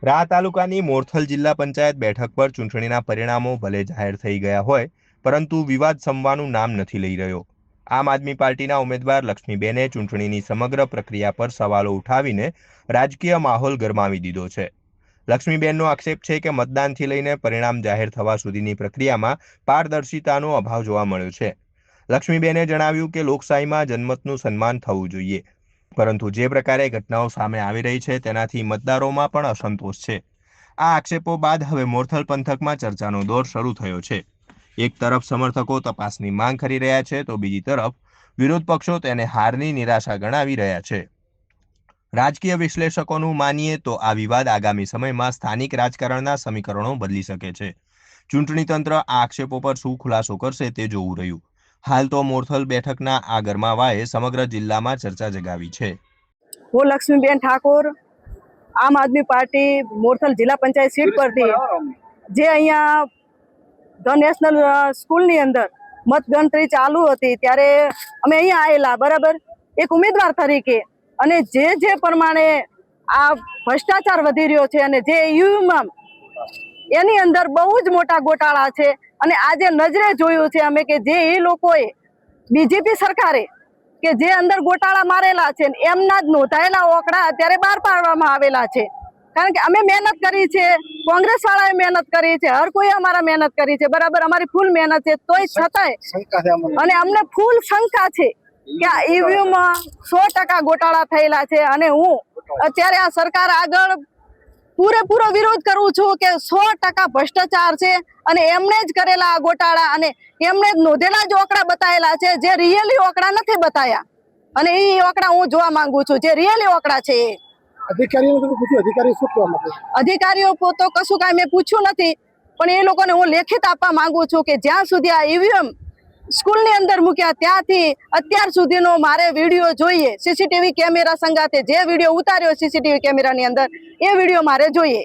તાલુકાની મોરથલ જિલ્લા પંચાયત બેઠક પર ચૂંટણીના પરિણામો ભલે જાહેર થઈ ગયા હોય, પરંતુ વિવાદ શમવાનું નામ નથી લઈ રહ્યો। આમ આદમી પાર્ટીના ઉમેદવાર લક્ષ્મીબેને ચૂંટણીની સમગ્ર પ્રક્રિયા પર સવાલો ઉઠાવીને રાજકીય માહોલ ગરમાવી દીધો છે। લક્ષ્મીબેનનો આક્ષેપ છે કે મતદાનથી લઈને પરિણામ જાહેર થવા સુધીની પ્રક્રિયામાં પારદર્શિતાનો અભાવ જોવા મળ્યો છે। લક્ષ્મીબેને જણાવ્યું કે લોકશાહીમાં જનમતનું સન્માન થવું જોઈએ, પરંતુ જે પ્રકારે ઘટનાઓ સામે આવી રહી છે તેનાથી મતદારોમાં પણ અસંતોષ છે। આ આક્ષેપો બાદ હવે મોરથલ પંથકમાં ચર્ચાનો દોર શરૂ થયો છે। એક તરફ સમર્થકો તપાસની માંગ કરી રહ્યા છે, તો બીજી તરફ વિરોધ પક્ષો તેને હારની નિરાશા ગણાવી રહ્યા છે। રાજકીય વિશ્લેષકોનું માનીએ તો આ વિવાદ આગામી સમયમાં સ્થાનિક રાજકારણના સમીકરણો બદલી શકે છે। ચૂંટણી તંત્ર આ આક્ષેપો પર શું ખુલાસો કરશે તે જોવું રહ્યું। હાલ તો મોરથલ બેઠકના આ ગરમાવાએ સમગ્ર જિલ્લામાં ચર્ચા જગાવી છે। હું લક્ષ્મીબેન ઠાકોર, આમ આદમી પાર્ટી મોરથલ જિલ્લા પંચાયત સીટ પરથી જે અહીંયા ધ નેશનલ સ્કૂલની અંદર મતગણતરી ચાલુ હતી ત્યારે અમે અહીંયા આવેલા, બરાબર, એક ઉમેદવાર તરીકે। અને જે પ્રમાણે આ ભ્રષ્ટાચાર વધી રહ્યો છે અને જે ઈવીએમ એની અંદર બહુ જ મોટા ગોટાળા છે। અને આજે નજરે જોયું છે અમે કે જે એ લોકોએ બીજેપી સરકારે કે જે અંદર ગોટાળા મારેલા છે એમના જ નોંધાયેલા ઓકડા અત્યારે બહાર પાડવામાં આવેલા છે। કારણ કે અમે મહેનત કરી છે, કોંગ્રેસ વાળાએ મહેનત કરી છે, હર કોઈ અમારા મહેનત કરી છે, બરાબર, અમારી ફૂલ મહેનત છે, તોય છતાંય અને અમને ફૂલ શંકા છે કે આ ઈવીએમ 100% ગોટાળા થયેલા છે। અને હું અત્યારે આ સરકાર આગળ પૂરેપૂરો વિરોધ કરું છું કે 100% ભ્રષ્ટાચાર છે અને એમણે જ કરેલા આ ગોટાળા અને એમણે જ નોંધેલા જ ઓકડા બતાવેલા છે, જે રિયલી ઓકડા નથી બતાયા। અને એ ઓકડા હું જોવા માંગુ છું, જે રિયલી ઓકડા છે। અધિકારીઓ તો કશું કાંઈ મેં પૂછ્યું નથી, પણ એ લોકોને હું લેખિત આપવા માંગુ છું કે જ્યાં સુધી આ ઈવીએમ સ્કૂલની અંદર મૂક્યા ત્યાંથી અત્યાર સુધીનો મારે વિડીયો જોઈએ, સીસીટીવી કેમેરા સંગાથે જે વિડીયો ઉતાર્યો સીસીટીવી કેમેરાની અંદર, એ વિડીયો મારે જોઈએ।